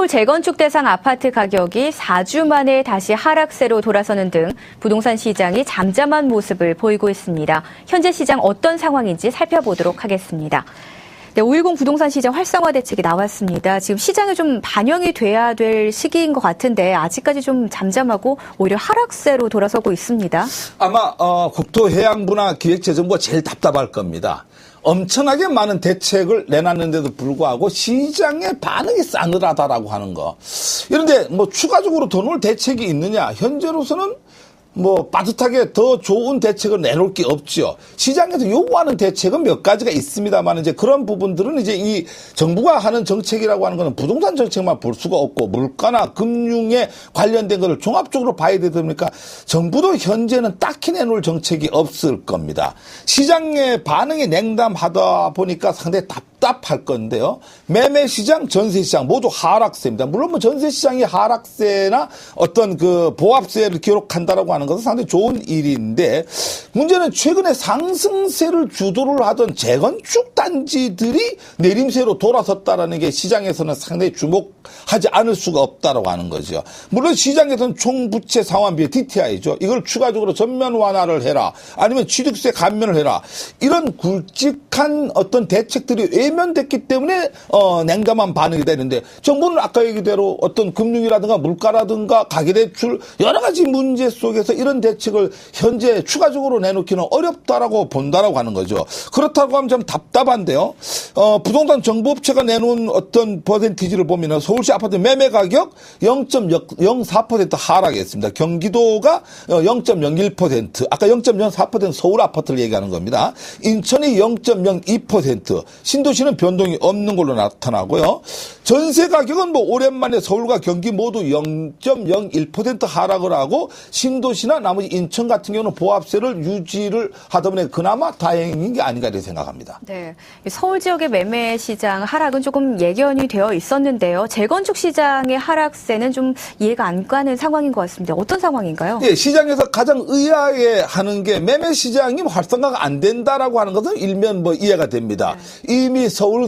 서울 재건축 대상 아파트 가격이 4주 만에 다시 하락세로 돌아서는 등 부동산 시장이 잠잠한 모습을 보이고 있습니다. 현재 시장 어떤 상황인지 살펴보도록 하겠습니다. 네, 5.10 부동산 시장 활성화 대책이 나왔습니다. 지금 시장에 좀 반영이 돼야 될 시기인 것 같은데 아직까지 좀 잠잠하고 오히려 하락세로 돌아서고 있습니다. 아마 국토해양부나 기획재정부가 제일 답답할 겁니다. 엄청나게 많은 대책을 내놨는데도 불구하고 시장의 반응이 싸늘하다라고 하는 거. 그런데 추가적으로 더 놓을 대책이 있느냐? 현재로서는 빠듯하게 더 좋은 대책을 내놓을 게 없죠. 시장에서 요구하는 대책은 몇 가지가 있습니다만 이제 그런 부분들은 이제 이 정부가 하는 정책이라고 하는 것은 부동산 정책만 볼 수가 없고 물가나 금융에 관련된 것을 종합적으로 봐야 되다 보니까 정부도 현재는 딱히 내놓을 정책이 없을 겁니다. 시장의 반응이 냉담하다 보니까 상당히 답답할 건데요. 매매시장, 전세시장 모두 하락세입니다. 물론 전세시장이 하락세나 어떤 보합세를 기록한다라고 하는 것은 상당히 좋은 일인데 문제는 최근에 상승세를 주도를 하던 재건축 단지들이 내림세로 돌아섰다라는 게 시장에서는 상당히 주목하지 않을 수가 없다라고 하는 거죠. 물론 시장에서는 총부채 상환비의 DTI죠. 이걸 추가적으로 전면 완화를 해라. 아니면 취득세 감면을 해라. 이런 굵직한 어떤 대책들이 외면됐기 때문에 냉담한 반응이 되는데 정부는 아까 얘기대로 어떤 금융이라든가 물가라든가 가계대출 여러 가지 문제 속에서 이런 대책을 현재 추가적으로 내놓기는 어렵다라고 본다라고 하는 거죠. 그렇다고 하면 좀 답답한데요. 부동산 정보업체가 내놓은 어떤 퍼센티지를 보면 서울시 아파트 매매 가격 0.04% 하락했습니다. 경기도가 0.01%, 아까 0.04% 서울 아파트를 얘기하는 겁니다. 인천이 0.02%, 신도시는 변동이 없는 걸로 나타나고요. 전세 가격은 오랜만에 서울과 경기 모두 0.01% 하락을 하고 신도시나 나머지 인천 같은 경우는 보합세를 유지를 하다 보니 그나마 다행인 게 아닌가 이렇게 생각합니다. 네, 서울 지역의 매매 시장 하락은 조금 예견이 되어 있었는데요. 재건축 시장의 하락세는 좀 이해가 안 가는 상황인 것 같습니다. 어떤 상황인가요? 네, 시장에서 가장 의아해하는 게 매매 시장이 활성화가 안 된다라고 하는 것은 일면 이해가 됩니다. 네. 이미 서울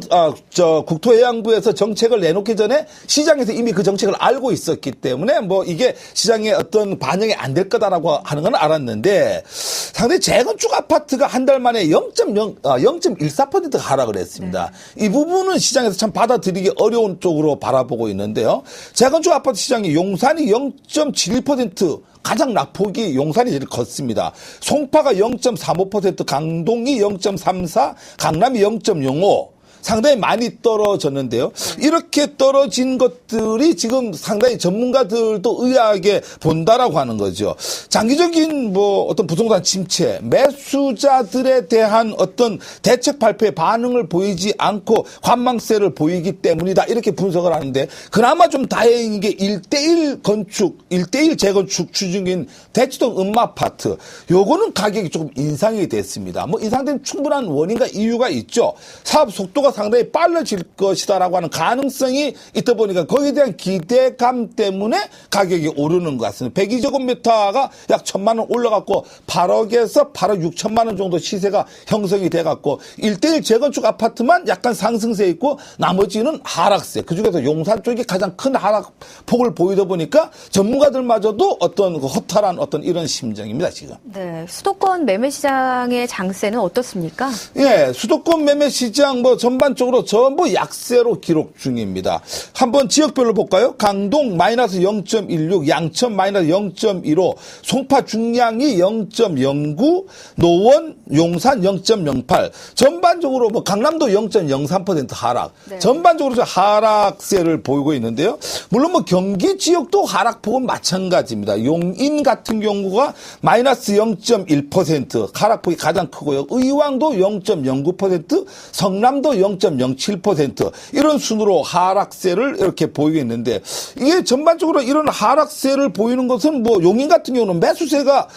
국토해양부에서 정책을 내놓기 전에 시장에서 이미 그 정책을 알고 있었기 때문에 이게 시장에 어떤 반영이 안 될 거다라고 하는 건 알았는데 상당히 재건축 아파트가 한 달 만에 0.14% 하락을 했습니다. 네. 이 부분은 시장에서 참 받아들이기 어려운 쪽으로 바라보고 있는데요. 재건축 아파트 시장이 용산이 0.71% 가장 낙폭이 용산이 제일 컸습니다. 송파가 0.35%, 강동이 0.34%, 강남이 0.05%. 상당히 많이 떨어졌는데요. 이렇게 떨어진 것들이 지금 상당히 전문가들도 의아하게 본다라고 하는 거죠. 장기적인 어떤 부동산 침체, 매수자들에 대한 어떤 대책 발표에 반응을 보이지 않고 관망세를 보이기 때문이다. 이렇게 분석을 하는데 그나마 좀 다행인 게 1대1 재건축 추진인 대치동 음마아파트. 요거는 가격이 조금 인상이 됐습니다. 인상된 충분한 원인과 이유가 있죠. 사업 속도가 상당히 빨라질 것이다라고 하는 가능성이 있다 보니까 거기에 대한 기대감 때문에 가격이 오르는 것 같습니다. 102제곱미터가 약 1,000만 원 올라갔고 8억에서 8억 6천만 원 정도 시세가 형성이 돼갖고 1대1 재건축 아파트만 약간 상승세 있고 나머지는 하락세. 그중에서 용산 쪽이 가장 큰 하락폭을 보이다 보니까 전문가들마저도 어떤 허탈한 어떤 이런 심정입니다, 지금. 네, 수도권 매매 시장의 장세는 어떻습니까? 예, 수도권 매매 시장 전반적으로 전부 약세로 기록 중입니다. 한번 지역별로 볼까요? 강동 마이너스 0.16, 양천 마이너스 0.15, 송파 중량이 0.09, 노원, 용산 0.08. 전반적으로 강남도 0.03% 하락. 네. 전반적으로 하락세를 보이고 있는데요. 물론 경기 지역도 하락폭은 마찬가지입니다. 용인 같은 경우가 마이너스 0.1%, 하락폭이 가장 크고요. 의왕도 0.09%, 성남도 0.07% 이런 순으로 하락세를 이렇게 보이고 있는데 이게 전반적으로 이런 하락세를 보이는 것은 용인 같은 경우는 매수세가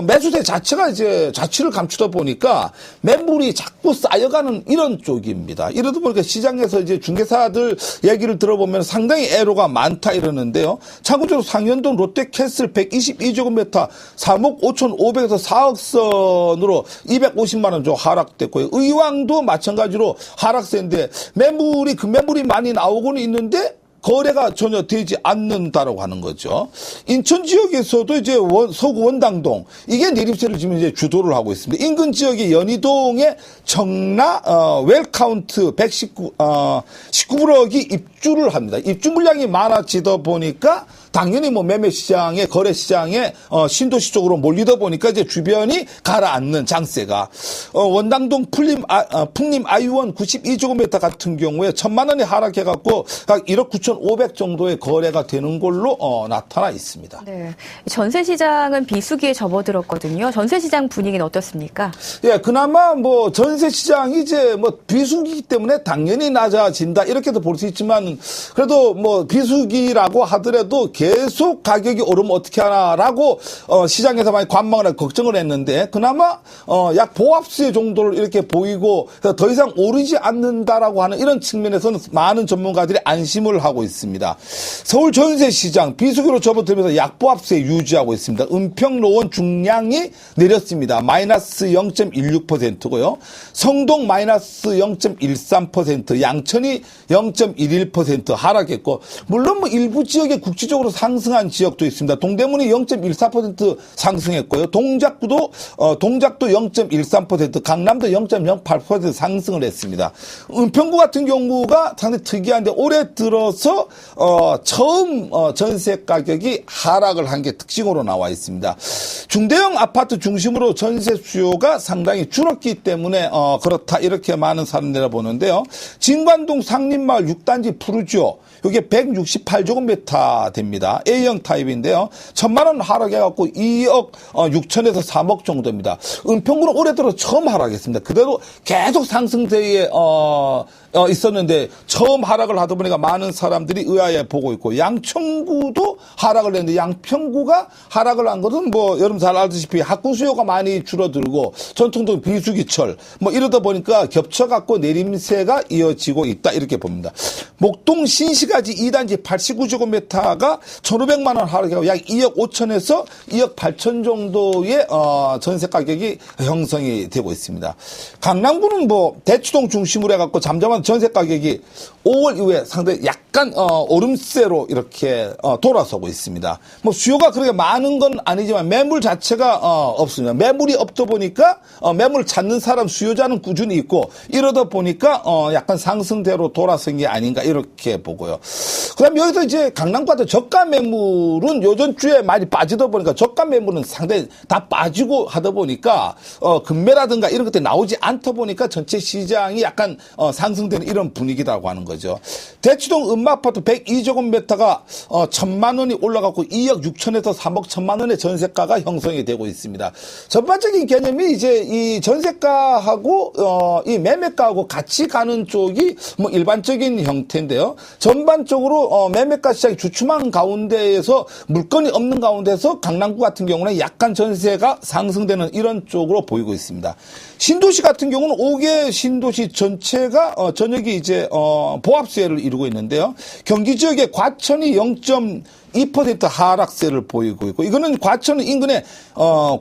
매수세 자체가 이제 자취를 감추다 보니까 매물이 자꾸 쌓여가는 이런 쪽입니다. 이러다 보니까 시장에서 이제 중개사들 얘기를 들어보면 상당히 애로가 많다 이러는데요. 참고적으로 상현동 롯데캐슬 122제곱미터 3억 5,500에서 4억 선으로 250만 원 정도 하락됐고요. 의왕도 마찬가지로 하락세인데 매물이 많이 나오고는 있는데 거래가 전혀 되지 않는다라고 하는 거죠. 인천 지역에서도 이제 서구 원당동 이게 내림세를 지금 이제 주도를 하고 있습니다. 인근 지역의 연희동의 정라 웰카운트 19브럭이 입주를 합니다. 입주 물량이 많아지다 보니까 당연히 뭐 매매 시장에 거래 시장에 신도시 쪽으로 몰리다 보니까 이제 주변이 가라앉는 장세가 원당동 풍림 아이원 92제곱미터 같은 경우에 1,000만 원이 하락해 갖고 각 1억 9,500 정도의 거래가 되는 걸로 나타나 있습니다. 네. 전세 시장은 비수기에 접어들었거든요. 전세 시장 분위기는 어떻습니까? 예, 그나마 뭐 전세 시장이 이제 뭐 비수기이기 때문에 당연히 낮아진다 이렇게도 볼 수 있지만 그래도 뭐 비수기라고 하더라도 계속 가격이 오르면 어떻게 하나라고 시장에서 많이 관망을 하고 걱정을 했는데 그나마 약 보합세 정도를 이렇게 보이고 더 이상 오르지 않는다라고 하는 이런 측면에서는 많은 전문가들이 안심을 하고 있습니다. 서울 전세 시장 비수기로 접어들면서 약보합세 유지하고 있습니다. 은평 노원 중량이 내렸습니다. 마이너스 0.16%고요. 성동 마이너스 0.13%, 양천이 0.11% 하락했고 물론 뭐 일부 지역에 국지적으로 상승한 지역도 있습니다. 동대문이 0.14% 상승했고요. 동작도 0.13%, 강남도 0.08% 상승을 했습니다. 은평구 같은 경우가 상당히 특이한데 올해 들어서 처음 전세 가격이 하락을 한 게 특징으로 나와 있습니다. 중대형 아파트 중심으로 전세 수요가 상당히 줄었기 때문에 그렇다 이렇게 많은 사람들이 보는데요. 진관동 상림마을 6단지 푸르지오 이게 168제곱미터 됩니다. A형 타입인데요. 1,000만 원 하락해갖고 2억 6천에서 3억 정도입니다. 은평구는 올해 들어 처음 하락했습니다. 그대로 계속 상승세에 있었는데 처음 하락을 하다 보니까 많은 사람들이 의아해 보고 있고 양천구도 하락을 했는데 양평구가 하락을 한 것은 뭐 여러분 잘 알다시피 학군 수요가 많이 줄어들고 전통도 비수기철 뭐 이러다 보니까 겹쳐갖고 내림세가 이어지고 있다 이렇게 봅니다. 목동 신시가지 2단지 89제곱미터가 1,500만 원 하락하고 약 2억 5천에서 2억 8천 정도의 전세 가격이 형성이 되고 있습니다. 강남구는 뭐 대치동 중심으로 해갖고 잠잠한 전세 가격이 5월 이후에 상당히 약간 오름세로 이렇게 돌아서고 있습니다. 뭐 수요가 그렇게 많은 건 아니지만 매물 자체가 없습니다. 매물이 없다 보니까 매물 찾는 사람 수요자는 꾸준히 있고 이러다 보니까 약간 상승대로 돌아선 게 아닌가 이렇게 보고요. 그다음에 여기서 이제 강남구 같은 저가 매물은 요전 주에 많이 빠지다 보니까 저가 매물은 상당히 다 빠지고 하다 보니까 금매라든가 이런 것들이 나오지 않다 보니까 전체 시장이 약간 상승되는 이런 분위기라고 하는 거죠. 대치동 음마아파트 102제곱미터가 1,000만 원이 올라가고 2억 6천에서 3억 1,000만 원의 전세가가 형성이 되고 있습니다. 전반적인 개념이 이제 이 전세가하고 이 매매가하고 같이 가는 쪽이 뭐 일반적인 형태인데요. 전반적으로 매매가 시장이 주춤한 가운데에서 물건이 없는 가운데서 강남구 같은 경우는 약간 전세가 상승되는 이런 쪽으로 보이고 있습니다. 신도시 같은 경우는 5개 신도시 전체가 전역이 이제 보합세를 이루고 있는데요. 경기 지역의 과천이 0.2% 하락세를 보이고 있고 이거는 과천 인근에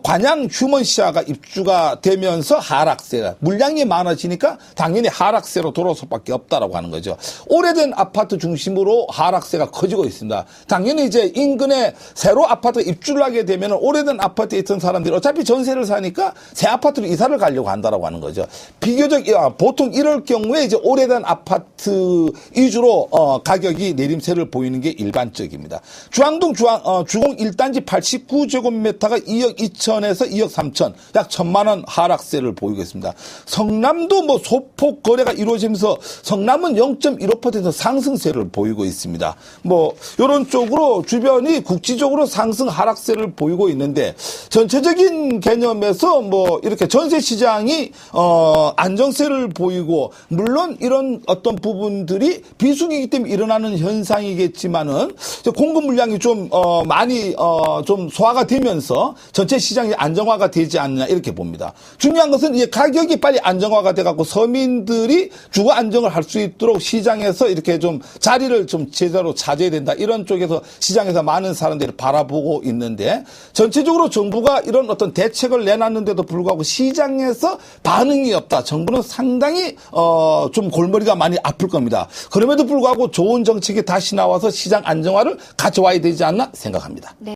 관양 휴먼시아가 입주가 되면서 하락세가 물량이 많아지니까 당연히 하락세로 돌아올 수밖에 없다라고 하는 거죠. 오래된 아파트 중심으로 하락세가 커지고 있습니다. 당연히 이제 인근에 새로 아파트 입주를 하게 되면 오래된 아파트에 있던 사람들이 어차피 전세를 사니까 새 아파트로 이사를 가려고 한다라고 하는 거죠. 비교적 보통 이럴 경우에 이제 오래된 아파트 위주로 가격이 내림세를 보이는 게 일반적입니다. 주항동 주공 1단지 89제곱미터가 2억 2천에서 2억 3천, 약 1,000만 원 하락세를 보이고 있습니다. 성남도 뭐 소폭 거래가 이루어지면서 성남은 0.15% 상승세를 보이고 있습니다. 뭐 이런 쪽으로 주변이 국지적으로 상승 하락세를 보이고 있는데 전체적인 개념에서 뭐 이렇게 전세 시장이 안정세를 보이고 물론 이런 어떤 부분들이 비수기이기 때문에 일어나는 현상이겠지만은 공급 물량이 좀 많이 좀 소화가 되면서 전체 시장이 안정화가 되지 않느냐 이렇게 봅니다. 중요한 것은 이 가격이 빨리 안정화가 돼갖고 서민들이 주거 안정을 할 수 있도록 시장에서 이렇게 좀 자리를 좀 제대로 차지해야 된다. 이런 쪽에서 시장에서 많은 사람들이 바라보고 있는데 전체적으로 정부가 이런 어떤 대책을 내놨는데도 불구하고 시장에서 반응이 없다. 정부는 상당히 좀 골머리가 많이 아플 겁니다. 그럼에도 불구하고 좋은 정책이 다시 나와서 시장 안정화를 가져와야 되지 않나 생각합니다. 네.